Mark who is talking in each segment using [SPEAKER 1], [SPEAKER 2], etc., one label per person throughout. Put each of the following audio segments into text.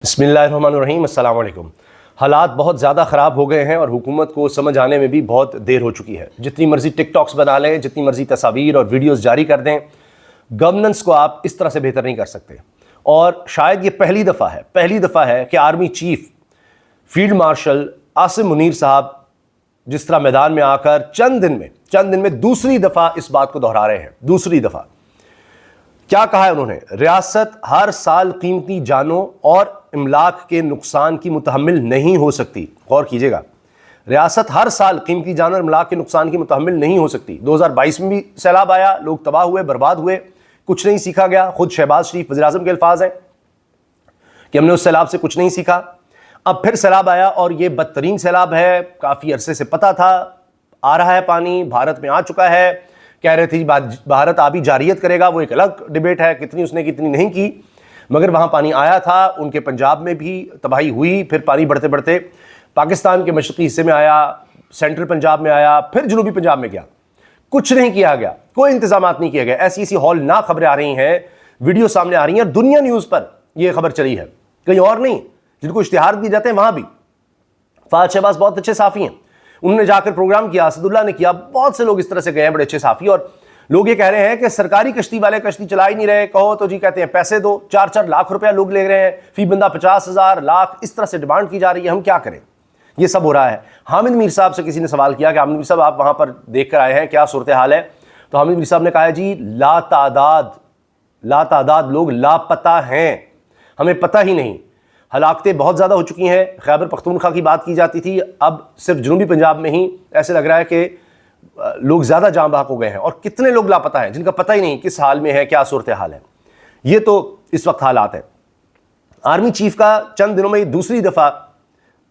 [SPEAKER 1] بسم اللہ الرحمن الرحیم۔ السلام علیکم۔ حالات بہت زیادہ خراب ہو گئے ہیں اور حکومت کو سمجھ آنے میں بھی بہت دیر ہو چکی ہے۔ جتنی مرضی ٹک ٹاکس بنا لیں، جتنی مرضی تصاویر اور ویڈیوز جاری کر دیں، گورننس کو آپ اس طرح سے بہتر نہیں کر سکتے۔ اور شاید یہ پہلی دفعہ ہے کہ army chief field marshal Asim Munir صاحب جس طرح میدان میں آ کر چند دن میں دوسری دفعہ اس بات کو دہرا رہے ہیں۔ دوسری دفعہ کیا کہا ہے انہوں نے؟ ریاست ہر سال قیمتی جانوں اور املاک کے نقصان کی متحمل نہیں ہو سکتی۔ غور کیجئے گا، ریاست ہر سال قیمتی جانوں اور املاک کے نقصان کی متحمل نہیں ہو سکتی۔ 2022 میں بھی سیلاب آیا، لوگ تباہ ہوئے، برباد ہوئے، کچھ نہیں سیکھا گیا۔ خود شہباز شریف وزیر اعظم کے الفاظ ہیں کہ ہم نے اس سیلاب سے کچھ نہیں سیکھا۔ اب پھر سیلاب آیا اور یہ بدترین سیلاب ہے، کافی عرصے سے پتہ تھا، آ رہا ہے پانی، بھارت میں آ چکا ہے۔ کہہ رہے تھے بھارت آبی جاریت کرے گا، وہ ایک الگ ڈیبیٹ ہے، کتنی اس نے کتنی نہیں کی، مگر وہاں پانی آیا تھا۔ ان کے پنجاب میں بھی تباہی ہوئی، پھر پانی بڑھتے پاکستان کے مشرقی حصے میں آیا، سینٹرل پنجاب میں آیا، پھر جنوبی پنجاب میں گیا۔ کچھ نہیں کیا گیا، کوئی انتظامات نہیں کیے گئے۔ ایسی ہولناک خبریں آ رہی ہیں، ویڈیو سامنے آ رہی ہیں، اور دنیا نیوز پر یہ خبر چلی ہے، کہیں اور نہیں۔ جن کو اشتہار دیے جاتے ہیں وہاں بھی۔ فہد شہباز بہت اچھے صحافی ہیں، انہوں نے جا کر پروگرام کیا، اسد اللہ نے کیا، بہت سے لوگ اس طرح سے گئے ہیں بڑے اچھے صحافی، اور لوگ یہ کہہ رہے ہیں کہ سرکاری کشتی والے کشتی چلا ہی نہیں رہے، کہو تو جی کہتے ہیں پیسے دو، 4 لاکھ روپیہ لوگ لے رہے ہیں، فی بندہ 50,000 لاکھ اس طرح سے ڈیمانڈ کی جا رہی ہے، ہم کیا کریں؟ یہ سب ہو رہا ہے۔ حامد میر صاحب سے کسی نے سوال کیا کہ حامد میر صاحب آپ وہاں پر دیکھ کر آئے ہیں، کیا صورتحال ہے؟ تو حامد میر صاحب نے کہا ہے جی لا تعداد لوگ لاپتہ ہیں، ہمیں پتہ ہی نہیں۔ ہلاکتیں بہت زیادہ ہو چکی ہیں۔ خیبر پختونخوا کی بات کی جاتی تھی، اب صرف جنوبی پنجاب میں ہی ایسے لگ رہا ہے کہ لوگ زیادہ جاں بحق ہو گئے ہیں، اور کتنے لوگ لاپتہ ہیں جن کا پتہ ہی نہیں کس حال میں ہے، کیا صورتحال ہے۔ یہ تو اس وقت حالات ہیں۔ آرمی چیف کا چند دنوں میں دوسری دفعہ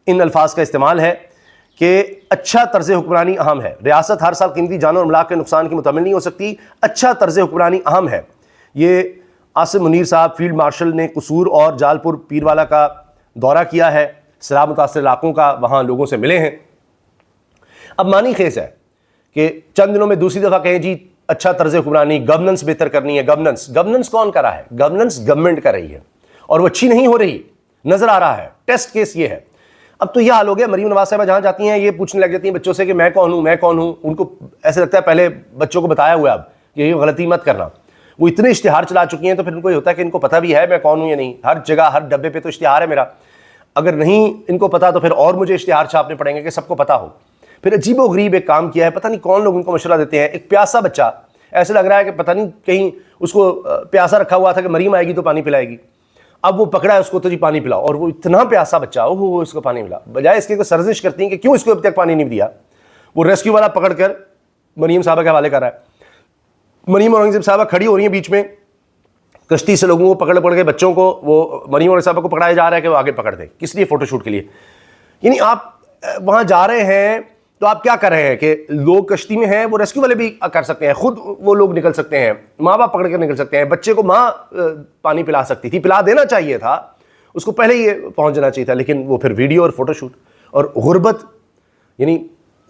[SPEAKER 1] ان الفاظ کا استعمال ہے کہ اچھا طرز حکمرانی اہم ہے، ریاست ہر سال قیمتی جانوں اور املاک کے نقصان کی متحمل نہیں ہو سکتی، اچھا طرز حکمرانی اہم ہے۔ یہ عاصم منیر صاحب فیلڈ مارشل نے قصور اور جالپور پیروالا کا دورہ کیا ہے، سیلاب متاثر علاقوں کا، وہاں لوگوں سے ملے ہیں۔ اب معنی خیز ہے کہ چند دنوں میں دوسری دفعہ کہیں جی اچھا طرز حکمرانی، گورننس بہتر کرنی ہے۔ گورننس کون کر رہا ہے؟ گورننس گورنمنٹ کر رہی ہے، اور وہ اچھی نہیں ہو رہی، نظر آ رہا ہے۔ ٹیسٹ کیس یہ ہے۔ اب تو یہ حال ہو گیا، مریم نواز صاحبہ جہاں جاتی ہیں یہ پوچھنے لگ جاتی ہیں بچوں سے کہ میں کون ہوں۔ ان کو ایسے لگتا ہے پہلے بچوں کو بتایا ہوا ہے اب کہ یہ غلطی مت کرنا۔ وہ اتنے اشتہار چلا چکی ہیں تو پھر ان کو یہ ہوتا ہے کہ ان کو پتہ بھی ہے میں کون ہوں یا نہیں۔ ہر جگہ ہر ڈبے پہ تو اشتہار ہے میرا، اگر نہیں ان کو پتہ تو پھر اور مجھے اشتہار چھاپنے پڑیں گے کہ سب کو پتہ ہو۔ پھر عجیب و غریب ایک کام کیا ہے، پتہ نہیں کون لوگ ان کو مشورہ دیتے ہیں۔ ایک پیاسا بچہ، ایسے لگ رہا ہے کہ پتہ نہیں کہیں اس کو پیاسا رکھا ہوا تھا کہ مریم آئے گی تو پانی پلائے گی، اب وہ پکڑا ہے اس کو تو جی پانی پلاؤ، اور وہ اتنا پیاسا بچہ وہ اس کو پانی ملا، بجائے اس کے سرزنش کرتی ہیں کہ کیوں اس کو اب تک پانی نہیں دیا۔ وہ ریسکیو والا پکڑ کر مریم صاحبہ کے حوالے کر رہا ہے۔ مریم اورنگزیب صاحبہ کھڑی ہو رہی ہیں بیچ میں، کشتی سے لوگوں کو پکڑ کے بچوں کو، وہ مریم اور صاحبہ کو پکڑایا جا رہا ہے کہ وہ آگے پکڑ دیں، کس لیے؟ فوٹو شوٹ کے لیے۔ یعنی آپ وہاں جا رہے ہیں تو آپ کیا کر رہے ہیں کہ لوگ کشتی میں ہیں، وہ ریسکیو والے بھی کر سکتے ہیں، خود وہ لوگ نکل سکتے ہیں، ماں باپ پکڑ کر نکل سکتے ہیں، بچے کو ماں پانی پلا سکتی تھی، پلا دینا چاہیے تھا، اس کو پہلے یہ پہنچ جانا چاہیے تھا، لیکن وہ پھر ویڈیو اور فوٹو شوٹ اور غربت، یعنی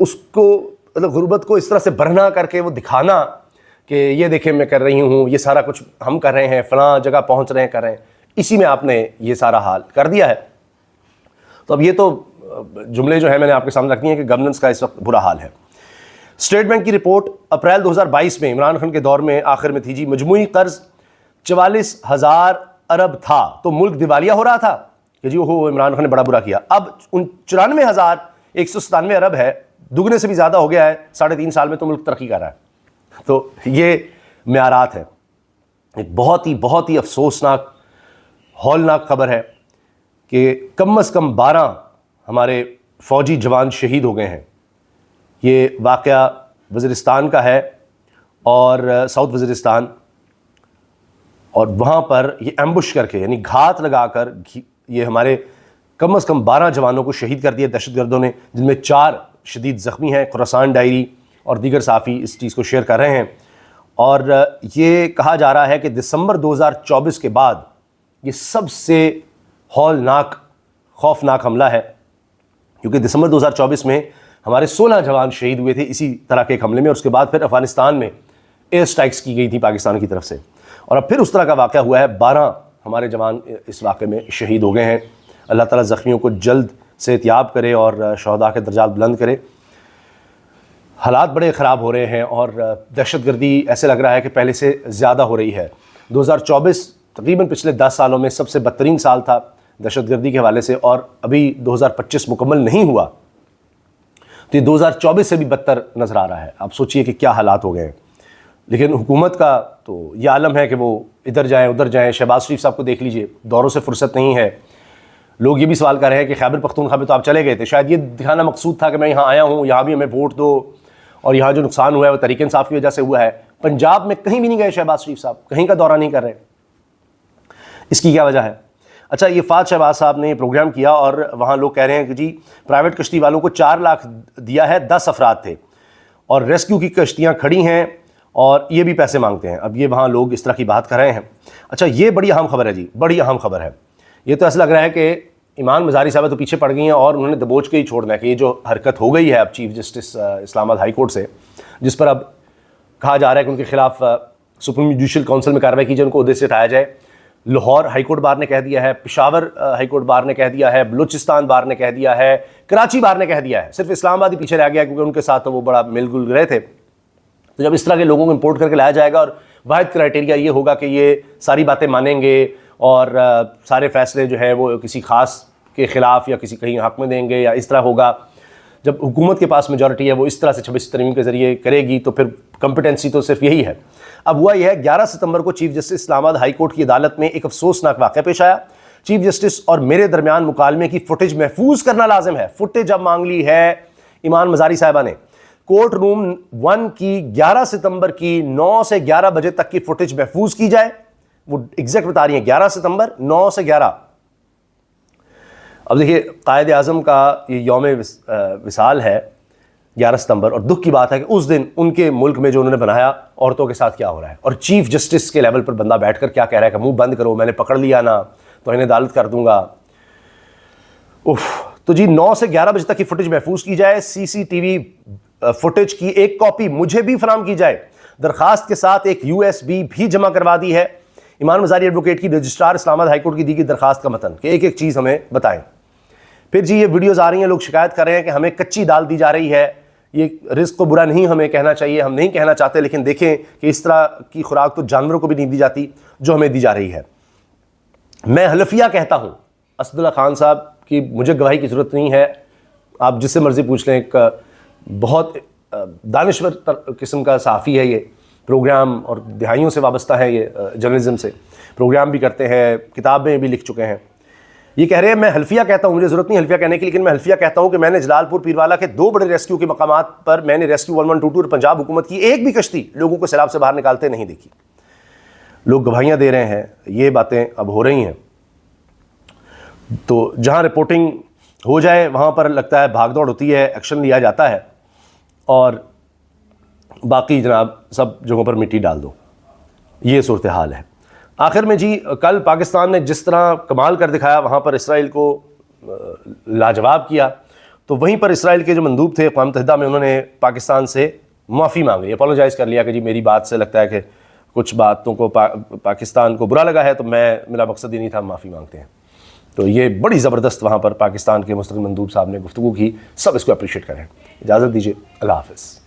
[SPEAKER 1] اس کو مطلب غربت کو اس طرح سے برہنہ کر کے وہ دکھانا کہ یہ دیکھیں میں کر رہی ہوں، یہ سارا کچھ ہم کر رہے ہیں، فلاں جگہ پہنچ رہے ہیں، کر رہے ہیں، اسی میں آپ نے یہ سارا حال کر دیا ہے۔ تو اب یہ تو جملے جو ہیں میں نے آپ کے سامنے رکھ دیے ہیں کہ گورننس کا اس وقت برا حال ہے۔ اسٹیٹ بینک کی رپورٹ اپریل 2022 میں عمران خان کے دور میں آخر میں تھی جی، مجموعی قرض 44,000 ارب تھا تو ملک دیوالیہ ہو رہا تھا کہ جی وہ عمران خان نے بڑا برا کیا۔ اب 94,197 ارب ہے، دگنے سے بھی زیادہ ہو گیا ہے، 3.5 سال میں تو ملک ترقی کر رہا ہے۔ تو یہ معیارات ہیں۔ ایک بہت ہی افسوسناک ہولناک خبر ہے کہ کم از کم 12 ہمارے فوجی جوان شہید ہو گئے ہیں۔ یہ واقعہ وزیرستان کا ہے، اور ساؤتھ وزیرستان، اور وہاں پر یہ ایمبوش کر کے، یعنی گھات لگا کر یہ ہمارے کم از کم 12 جوانوں کو شہید کر دیا دہشت گردوں نے، جن میں 4 شدید زخمی ہیں۔ خراسان ڈائری اور دیگر صحافی اس چیز کو شیئر کر رہے ہیں، اور یہ کہا جا رہا ہے کہ دسمبر 2024 کے بعد یہ سب سے ہولناک خوفناک حملہ ہے، کیونکہ دسمبر 2024 میں ہمارے 16 جوان شہید ہوئے تھے اسی طرح کے ایک حملے میں، اور اس کے بعد پھر افغانستان میں ایئر سٹرائکس کی گئی تھی پاکستان کی طرف سے، اور اب پھر اس طرح کا واقعہ ہوا ہے، 12 ہمارے جوان اس واقعے میں شہید ہو گئے ہیں. اللہ تعالیٰ زخمیوں کو جلد صحتیاب کرے اور شہداء کے درجات بلند کرے. حالات بڑے خراب ہو رہے ہیں اور دہشت گردی ایسے لگ رہا ہے کہ پہلے سے زیادہ ہو رہی ہے. 2024 تقریباً پچھلے 10 سالوں میں سب سے بدترین سال تھا دہشت گردی کے حوالے سے, اور ابھی 2025 مکمل نہیں ہوا تو یہ 2024 سے بھی بدتر نظر آ رہا ہے. آپ سوچئے کہ کیا حالات ہو گئے ہیں. لیکن حکومت کا تو یہ عالم ہے کہ وہ ادھر جائیں ادھر جائیں. شہباز شریف صاحب کو دیکھ لیجئے, دوروں سے فرصت نہیں ہے. لوگ یہ بھی سوال کر رہے ہیں کہ خیبر پختونخوا میں تو آپ چلے گئے تھے, شاید یہ دکھانا مقصود تھا کہ میں یہاں آیا ہوں, یہاں بھی ہمیں ووٹ دو, اور یہاں جو نقصان ہوا ہے وہ تحریک انصاف کی وجہ سے ہوا ہے. پنجاب میں کہیں بھی نہیں گئے شہباز شریف صاحب, کہیں کا دورہ نہیں کر رہے. اس کی کیا وجہ ہے؟ اچھا, یہ فات شہباز صاحب نے یہ پروگرام کیا اور وہاں لوگ کہہ رہے ہیں کہ جی پرائیویٹ کشتی والوں کو 4 لاکھ دیا ہے, 10 افراد تھے اور ریسکیو کی کشتیاں کھڑی ہیں اور یہ بھی پیسے مانگتے ہیں. اب یہ وہاں لوگ اس طرح کی بات کر رہے ہیں. اچھا, یہ بڑی اہم خبر ہے جی, بڑی اہم خبر ہے. یہ تو ایسا لگ رہا ہے کہ ایمان مزاری صاحب تو پیچھے پڑ گئی ہیں اور انہوں نے دبوچ کے ہی چھوڑنا ہے کہ یہ جو حرکت ہو گئی ہے اب چیف جسٹس اسلام آباد ہائی کورٹ سے, جس پر اب کہا جا رہا ہے کہ ان کے خلاف سپریم جوڈیشل کونسل میں کارروائی کی جائے, ان کو عہدے سے ہٹایا جائے. لاہور ہائی کورٹ بار نے کہہ دیا ہے, پشاور ہائی کورٹ بار نے کہہ دیا ہے, بلوچستان بار نے کہہ دیا ہے, کراچی بار نے کہہ دیا ہے. صرف اسلام آباد ہی پیچھے رہ گیا کیونکہ ان کے ساتھ تو وہ بڑا مل گل رہے تھے. تو جب اس طرح کے لوگوں کو امپورٹ کر کے لایا جائے گا اور واحد کرائٹیریا یہ ہوگا کہ یہ ساری باتیں مانیں گے اور سارے فیصلے جو ہے وہ کسی خاص کے خلاف یا کسی کہیں حق میں دیں گے یا اس طرح ہوگا, جب حکومت کے پاس میجورٹی ہے وہ اس طرح سے 26 ترمیم کے ذریعے کرے گی تو پھر کمپیٹنسی تو صرف یہی ہے. اب ہوا یہ ہے 11 ستمبر کو چیف جسٹس اسلام آباد ہائی کورٹ کی عدالت میں ایک افسوسناک واقعہ پیش آیا. چیف جسٹس اور میرے درمیان مکالمے کی فوٹیج محفوظ کرنا لازم ہے. فوٹیج اب مانگ لی ہے ایمان مزاری صاحبہ نے. کورٹ روم 1 کی 11 ستمبر کی 9 سے 11 بجے تک کی فوٹیج محفوظ کی جائے. وہ ایگزیکٹ بتا رہی ہیں 11 ستمبر 9 سے 11. اب دیکھیے قائد اعظم کا یہ یوم وصال ہے 11 ستمبر, اور دکھ کی بات ہے کہ اس دن ان کے ملک میں جو انہوں نے بنایا عورتوں کے ساتھ کیا ہو رہا ہے, اور چیف جسٹس کے لیول پر بندہ بیٹھ کر کیا کہہ رہا ہے کہ منہ بند کرو, میں نے پکڑ لیا نا تو انہیں عدالت کر دوں گا. تو جی 9 سے 11 بجے تک کی فوٹیج محفوظ کی جائے. سی سی ٹی وی فوٹیج کی ایک کاپی مجھے بھی فراہم کی جائے. درخواست کے ساتھ ایک USB بھی جمع کروا دی ہے. ایمان مزاری ایڈوکیٹ کی رجسٹرار اسلام آباد ہائی کورٹ کی دی گئی درخواست کا متن کہ ایک ایک چیز ہمیں بتائیں. پھر جی یہ ویڈیوز آ رہی ہیں, لوگ شکایت کر رہے ہیں کہ ہمیں کچی دال دی جا رہی ہے. یہ رزق کو برا نہیں ہمیں کہنا چاہیے, ہم نہیں کہنا چاہتے, لیکن دیکھیں کہ اس طرح کی خوراک تو جانوروں کو بھی نہیں دی جاتی جو ہمیں دی جا رہی ہے. میں حلفیہ کہتا ہوں اسد اللہ خان صاحب کی مجھے گواہی کی ضرورت نہیں ہے, آپ جس سے مرضی پوچھ لیں. ایک بہت دانشور قسم کا صحافی ہے, یہ پروگرام اور دہائیوں سے وابستہ ہے, یہ جرنلزم سے پروگرام بھی کرتے ہیں, کتابیں بھی لکھ چکے ہیں. یہ کہہ رہے ہیں میں حلفیہ کہتا ہوں, مجھے ضرورت نہیں حلفیہ کہنے کی, لیکن میں حلفیہ کہتا ہوں کہ میں نے جلال پور پیروالا کے 2 بڑے ریسکیو کے مقامات پر میں نے ریسکیو 1122 اور پنجاب حکومت کی ایک بھی کشتی لوگوں کو سیلاب سے باہر نکالتے نہیں دیکھی. لوگ گواہیاں دے رہے ہیں, یہ باتیں اب ہو رہی ہیں. تو جہاں رپورٹنگ ہو جائے وہاں پر لگتا ہے بھاگ دوڑ ہوتی ہے, ایکشن لیا جاتا ہے, اور باقی جناب سب جگہوں پر مٹی ڈال دو. یہ صورتحال ہے. آخر میں جی کل پاکستان نے جس طرح کمال کر دکھایا, وہاں پر اسرائیل کو لاجواب کیا, تو وہیں پر اسرائیل کے جو مندوب تھے اقوام متحدہ میں, انہوں نے پاکستان سے معافی مانگی, اپولوجائز کر لیا کہ جی میری بات سے لگتا ہے کہ کچھ باتوں کو پاکستان کو برا لگا ہے, تو میرا مقصد یہ نہیں تھا, معافی مانگتے ہیں. تو یہ بڑی زبردست وہاں پر پاکستان کے مستقل مندوب صاحب نے گفتگو کی, سب اس کو اپریشیٹ کریں. اجازت دیجیے, اللہ حافظ.